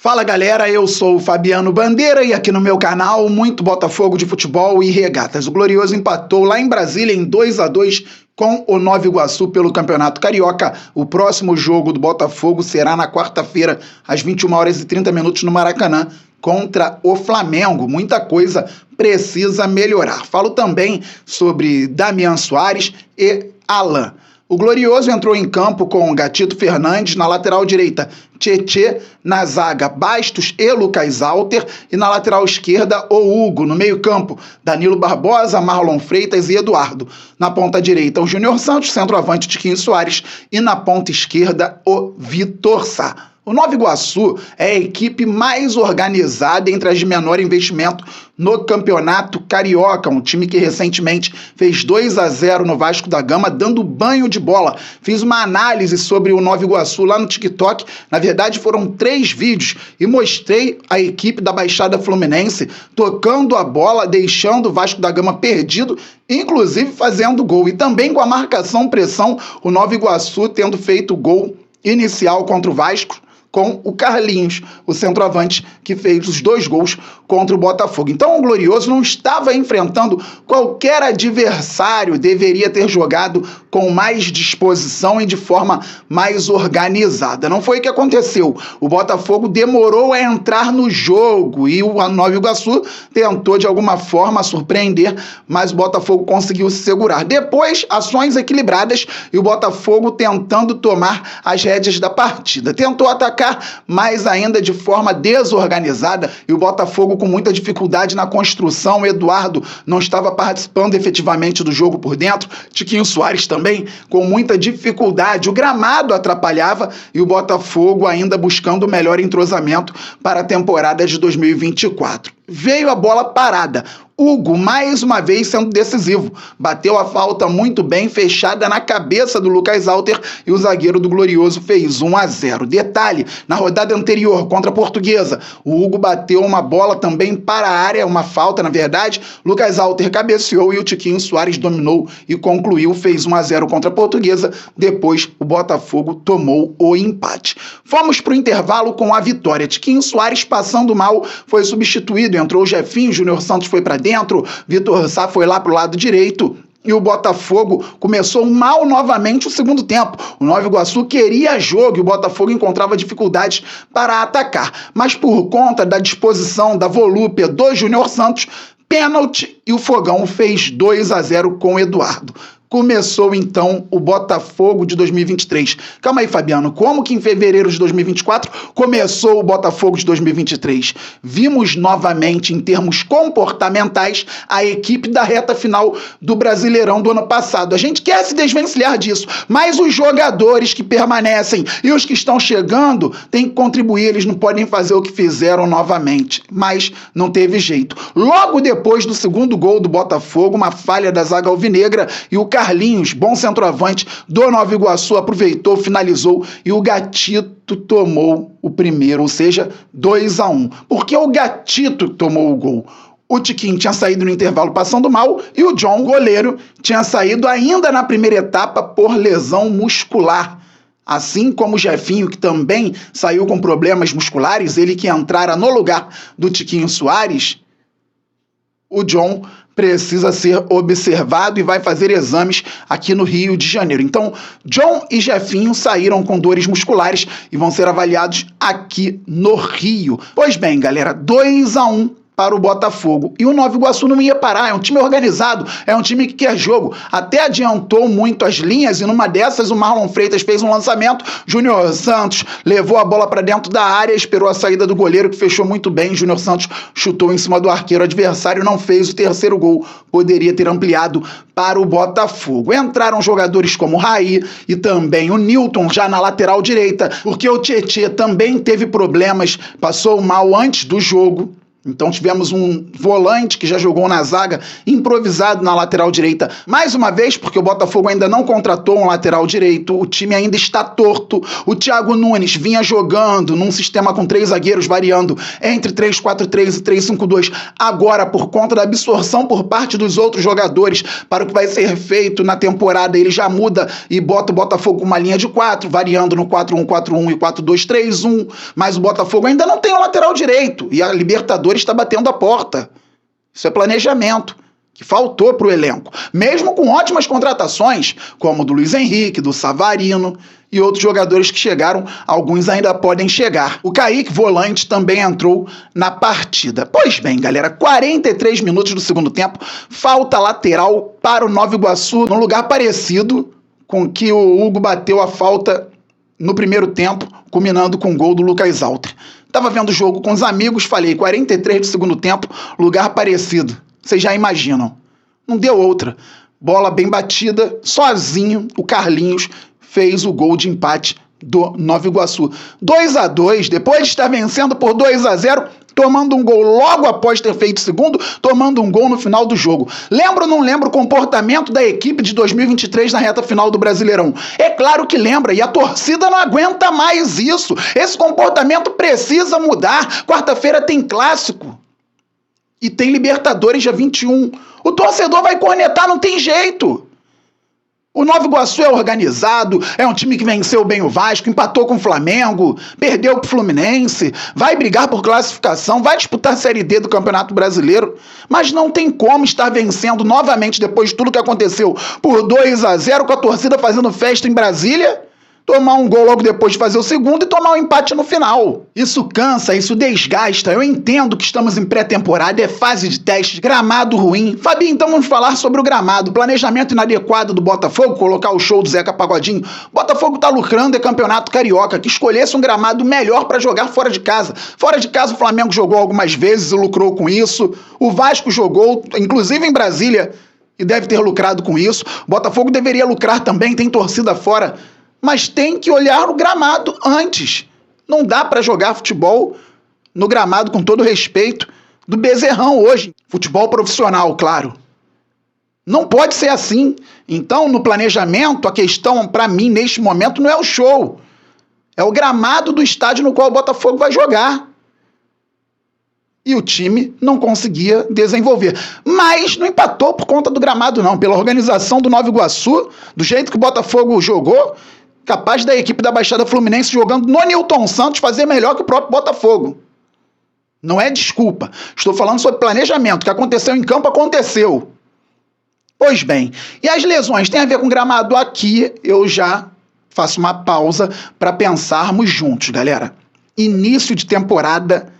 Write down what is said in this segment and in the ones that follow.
Fala galera, eu sou o Fabiano Bandeira e aqui no meu canal muito Botafogo de futebol e regatas. O Glorioso empatou lá em Brasília em 2-2 com o Nova Iguaçu pelo Campeonato Carioca. O próximo jogo do Botafogo será na quarta-feira às 21h30 no Maracanã contra o Flamengo. Muita coisa precisa melhorar. Falo também sobre Damian Soares e Alan. O Glorioso entrou em campo com Gatito Fernandes na lateral direita, Tietê, na zaga Bastos e Lucas Alter, e na lateral esquerda o Hugo, no meio campo Danilo Barbosa, Marlon Freitas e Eduardo. Na ponta direita o Júnior Santos, centroavante Tiquinho Soares, e na ponta esquerda o Vitor Sá. O Nova Iguaçu é a equipe mais organizada entre as de menor investimento no Campeonato Carioca, um time que recentemente fez 2-0 no Vasco da Gama, dando banho de bola. Fiz uma análise sobre o Nova Iguaçu lá no TikTok, na verdade foram 3 vídeos, e mostrei a equipe da Baixada Fluminense tocando a bola, deixando o Vasco da Gama perdido, inclusive fazendo gol. E também com a marcação-pressão, o Nova Iguaçu tendo feito gol inicial contra o Vasco, com o Carlinhos, o centroavante que fez os 2 gols contra o Botafogo. Então o Glorioso não estava enfrentando qualquer adversário, deveria ter jogado com mais disposição e de forma mais organizada. Não foi o que aconteceu. O Botafogo demorou a entrar no jogo e o Nova Iguaçu tentou de alguma forma surpreender, mas o Botafogo conseguiu se segurar. Depois, ações equilibradas e o Botafogo tentando tomar as rédeas da partida. Tentou atacar, mas ainda de forma desorganizada, e o Botafogo com muita dificuldade na construção. O Eduardo não estava participando efetivamente do jogo por dentro, Tiquinho Soares também com muita dificuldade, o gramado atrapalhava e o Botafogo ainda buscando o melhor entrosamento para a temporada de 2024. Veio a bola parada. Hugo, mais uma vez, sendo decisivo. Bateu a falta muito bem, fechada na cabeça do Lucas Alter, e o zagueiro do Glorioso fez 1-0. Detalhe, na rodada anterior, contra a Portuguesa, o Hugo bateu uma bola também para a área, uma falta, na verdade. Lucas Alter cabeceou e o Tiquinho Soares dominou e concluiu, fez 1-0 contra a Portuguesa. Depois, o Botafogo tomou o empate. Fomos para o intervalo com a vitória. Tiquinho Soares, passando mal, foi substituído. Entrou o Jefinho, Júnior Santos foi para dentro, Vitor Sá foi lá para o lado direito. E o Botafogo começou mal novamente o segundo tempo. O Nova Iguaçu queria jogo e o Botafogo encontrava dificuldades para atacar. Mas por conta da disposição, da volúpia do Júnior Santos, pênalti, e o Fogão fez 2-0 com o Eduardo. Começou então o Botafogo de 2023. Calma aí, Fabiano, como que em fevereiro de 2024 começou o Botafogo de 2023? Vimos novamente, em termos comportamentais, a equipe da reta final do Brasileirão do ano passado. A gente quer se desvencilhar disso, mas os jogadores que permanecem e os que estão chegando têm que contribuir, eles não podem fazer o que fizeram novamente. Mas não teve jeito. Logo depois do segundo gol do Botafogo, uma falha da zaga alvinegra, e o Carlinhos, bom centroavante do Nova Iguaçu, aproveitou, finalizou e o Gatito tomou o primeiro, ou seja, 2-1. Porque o Gatito tomou o gol. O Tiquinho tinha saído no intervalo passando mal e o John, goleiro, tinha saído ainda na primeira etapa por lesão muscular. Assim como o Jefinho, que também saiu com problemas musculares, ele que entrara no lugar do Tiquinho Soares, o John precisa ser observado e vai fazer exames aqui no Rio de Janeiro. Então, John e Jefinho saíram com dores musculares e vão ser avaliados aqui no Rio. Pois bem, galera, 2-1 para o Botafogo. E o Nova Iguaçu não ia parar, é um time organizado, é um time que quer jogo. Até adiantou muito as linhas e numa dessas o Marlon Freitas fez um lançamento, Júnior Santos levou a bola para dentro da área, esperou a saída do goleiro que fechou muito bem, Júnior Santos chutou em cima do arqueiro adversário, não fez o terceiro gol, poderia ter ampliado para o Botafogo. Entraram jogadores como o Raí e também o Newton já na lateral direita, porque o Tietê também teve problemas, passou mal antes do jogo. Então tivemos um volante que já jogou na zaga, improvisado na lateral direita. Mais uma vez, porque o Botafogo ainda não contratou um lateral direito, o time ainda está torto. O Thiago Nunes vinha jogando num sistema com 3 zagueiros, variando entre 3-4-3 e 3-5-2. Agora, por conta da absorção por parte dos outros jogadores para o que vai ser feito na temporada, ele já muda e bota o Botafogo com uma linha de 4, variando no 4-1-4-1 e 4-2-3-1. Mas o Botafogo ainda não tem um lateral direito e a Libertadores está batendo a porta. Isso é planejamento que faltou para o elenco, mesmo com ótimas contratações, como o do Luiz Henrique, do Savarino e outros jogadores que chegaram, alguns ainda podem chegar. O Kaique, volante, também entrou na partida. Pois bem, galera, 43 minutos do segundo tempo, falta lateral para o Nova Iguaçu, num lugar parecido com que o Hugo bateu a falta no primeiro tempo, culminando com o gol do Lucas Alter. Tava vendo o jogo com os amigos, falei, 43 do segundo tempo, lugar parecido. Vocês já imaginam. Não deu outra. Bola bem batida, sozinho, o Carlinhos fez o gol de empate do Nova Iguaçu. 2-2, depois de estar vencendo por 2-0, tomando um gol logo após ter feito o segundo, tomando um gol no final do jogo. Lembra ou não lembra o comportamento da equipe de 2023 na reta final do Brasileirão? É claro que lembra, e a torcida não aguenta mais isso. Esse comportamento precisa mudar. Quarta-feira tem clássico e tem Libertadores dia 21. O torcedor vai cornetar, não tem jeito. O Nova Iguaçu é organizado, é um time que venceu bem o Vasco, empatou com o Flamengo, perdeu pro Fluminense, vai brigar por classificação, vai disputar a Série D do Campeonato Brasileiro, mas não tem como estar vencendo novamente depois de tudo que aconteceu por 2-0 com a torcida fazendo festa em Brasília, tomar um gol logo depois de fazer o segundo e tomar um empate no final. Isso cansa, isso desgasta. Eu entendo que estamos em pré-temporada, é fase de testes, gramado ruim. Fabinho, então vamos falar sobre o gramado. Planejamento inadequado do Botafogo, colocar o show do Zeca Pagodinho. Botafogo tá lucrando, é campeonato carioca, que escolhesse um gramado melhor para jogar fora de casa. Fora de casa o Flamengo jogou algumas vezes e lucrou com isso. O Vasco jogou, inclusive em Brasília, e deve ter lucrado com isso. O Botafogo deveria lucrar também, tem torcida fora. Mas tem que olhar o gramado antes. Não dá para jogar futebol no gramado, com todo respeito, do Bezerrão hoje. Futebol profissional, claro. Não pode ser assim. Então, no planejamento, a questão, para mim, neste momento, não é o show. É o gramado do estádio no qual o Botafogo vai jogar. E o time não conseguia desenvolver. Mas não empatou por conta do gramado, não. Pela organização do Nova Iguaçu, do jeito que o Botafogo jogou, capaz da equipe da Baixada Fluminense jogando no Nilton Santos fazer melhor que o próprio Botafogo. Não é desculpa. Estou falando sobre planejamento. O que aconteceu em campo, aconteceu. Pois bem, e as lesões têm a ver com gramado? Aqui eu já faço uma pausa para pensarmos juntos, galera. Início de temporada,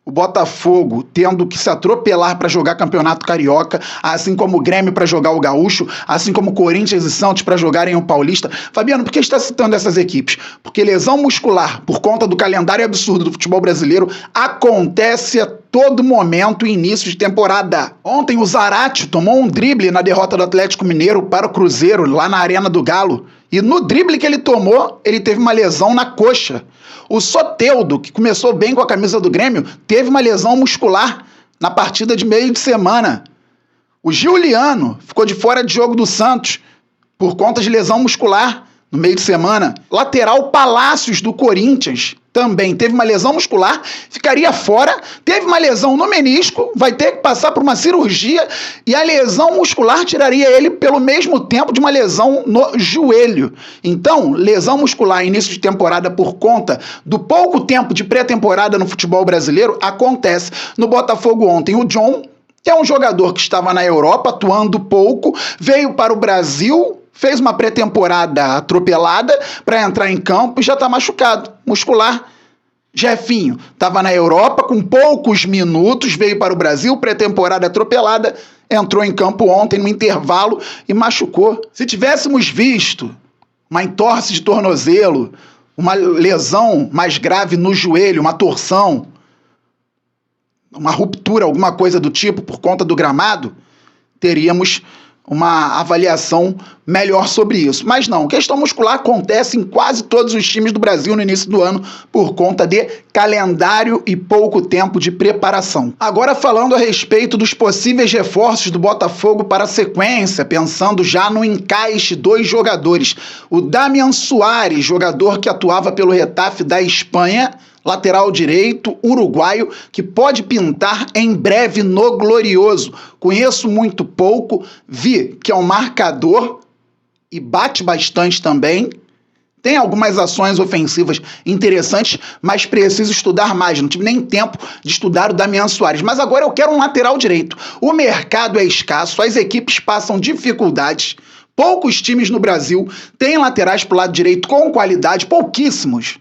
o Botafogo tendo que se atropelar para jogar Campeonato Carioca, assim como o Grêmio para jogar o Gaúcho, assim como Corinthians e Santos para jogarem o Paulista. Fabiano, por que está citando essas equipes? Porque lesão muscular, por conta do calendário absurdo do futebol brasileiro, acontece a todo momento em início de temporada. Ontem o Zarate tomou um drible na derrota do Atlético Mineiro para o Cruzeiro, lá na Arena do Galo. E no drible que ele tomou, ele teve uma lesão na coxa. O Soteldo, que começou bem com a camisa do Grêmio, teve uma lesão muscular na partida de meio de semana. O Giuliano ficou de fora de jogo do Santos por conta de lesão muscular no meio de semana. Lateral Palácios do Corinthians também teve uma lesão muscular, ficaria fora, teve uma lesão no menisco, vai ter que passar por uma cirurgia e a lesão muscular tiraria ele pelo mesmo tempo de uma lesão no joelho. Então, lesão muscular início de temporada por conta do pouco tempo de pré-temporada no futebol brasileiro acontece. No Botafogo ontem, o John, que é um jogador que estava na Europa atuando pouco, veio para o Brasil, fez uma pré-temporada atropelada para entrar em campo e já está machucado, muscular. Jefinho estava na Europa com poucos minutos, veio para o Brasil, pré-temporada atropelada, entrou em campo ontem no intervalo e machucou. Se tivéssemos visto uma entorse de tornozelo, uma lesão mais grave no joelho, uma torção, uma ruptura, alguma coisa do tipo por conta do gramado, teríamos uma avaliação melhor sobre isso. Mas não, questão muscular acontece em quase todos os times do Brasil no início do ano por conta de calendário e pouco tempo de preparação. Agora falando a respeito dos possíveis reforços do Botafogo para a sequência, pensando já no encaixe dos jogadores. O Damian Suárez, jogador que atuava pelo Getafe da Espanha, lateral direito, uruguaio, que pode pintar em breve no Glorioso. Conheço muito pouco, vi que é um marcador e bate bastante também. Tem algumas ações ofensivas interessantes, mas preciso estudar mais. Não tive nem tempo de estudar o Damian Suárez. Mas agora eu quero um lateral direito. O mercado é escasso, as equipes passam dificuldades. Poucos times no Brasil têm laterais para o lado direito com qualidade, pouquíssimos.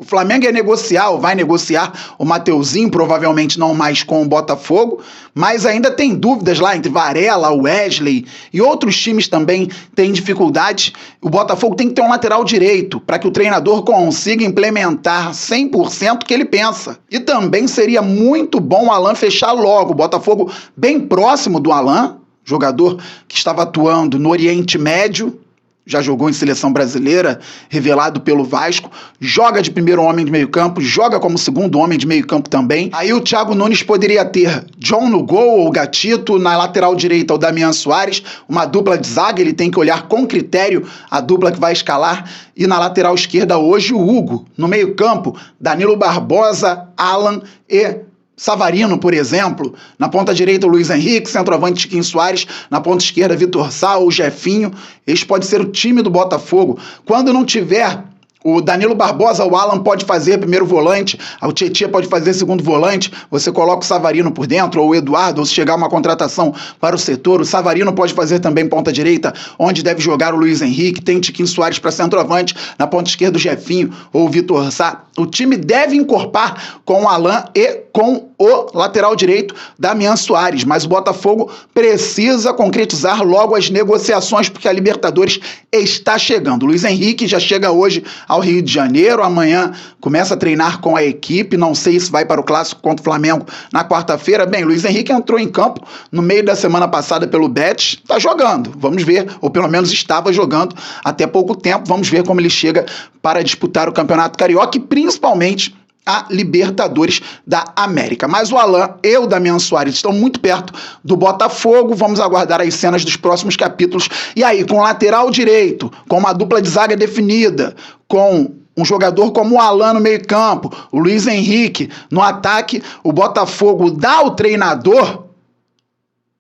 O Flamengo ia negociar, ou vai negociar o Mateuzinho, provavelmente não mais com o Botafogo, mas ainda tem dúvidas lá entre Varela, Wesley e outros times também têm dificuldades. O Botafogo tem que ter um lateral direito para que o treinador consiga implementar 100% o que ele pensa. E também seria muito bom o Alan fechar logo. O Botafogo bem próximo do Alan, jogador que estava atuando no Oriente Médio, já jogou em seleção brasileira, revelado pelo Vasco, joga de primeiro homem de meio campo, joga como segundo homem de meio campo também. Aí o Thiago Nunes poderia ter John no gol ou Gatito, na lateral direita o Damian Suárez, uma dupla de zaga, ele tem que olhar com critério a dupla que vai escalar, e na lateral esquerda hoje o Hugo, no meio campo Danilo Barbosa, Alan e Savarino, por exemplo, na ponta direita o Luiz Henrique, centroavante Chiquinho Soares, na ponta esquerda Vitor Sá ou Jefinho. Esse pode ser o time do Botafogo. Quando não tiver o Danilo Barbosa, o Alan pode fazer primeiro volante, o Tietchan pode fazer segundo volante, você coloca o Savarino por dentro, ou o Eduardo, ou se chegar uma contratação para o setor, o Savarino pode fazer também ponta direita, onde deve jogar o Luiz Henrique, tem o Chiquinho Soares para centroavante, na ponta esquerda o Jefinho ou o Vitor Sá. O time deve encorpar com o Alan e com o lateral direito Damian Suárez, mas o Botafogo precisa concretizar logo as negociações, porque a Libertadores está chegando. O Luiz Henrique já chega hoje ao Rio de Janeiro, amanhã começa a treinar com a equipe, não sei se vai para o Clássico contra o Flamengo na quarta-feira. Bem, Luiz Henrique entrou em campo no meio da semana passada pelo Betis, está jogando, vamos ver, ou pelo menos estava jogando até pouco tempo, vamos ver como ele chega para disputar o Campeonato Carioca e principalmente a Libertadores da América. Mas o Alan e o Damian Suárez estão muito perto do Botafogo, vamos aguardar as cenas dos próximos capítulos. E aí, com o lateral direito, com uma dupla de zaga definida, com um jogador como o Alan no meio campo, o Luiz Henrique no ataque, o Botafogo dá ao treinador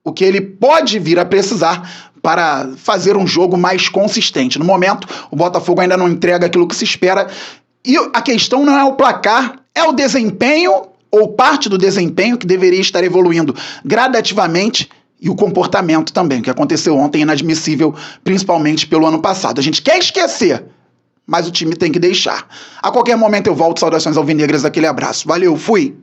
o que ele pode vir a precisar para fazer um jogo mais consistente. No momento, o Botafogo ainda não entrega aquilo que se espera. E a questão não é o placar, é o desempenho, ou parte do desempenho que deveria estar evoluindo gradativamente, e o comportamento também, que aconteceu ontem, inadmissível, principalmente pelo ano passado. A gente quer esquecer, mas o time tem que deixar. A qualquer momento eu volto. Saudações alvinegras, aquele abraço. Valeu, fui!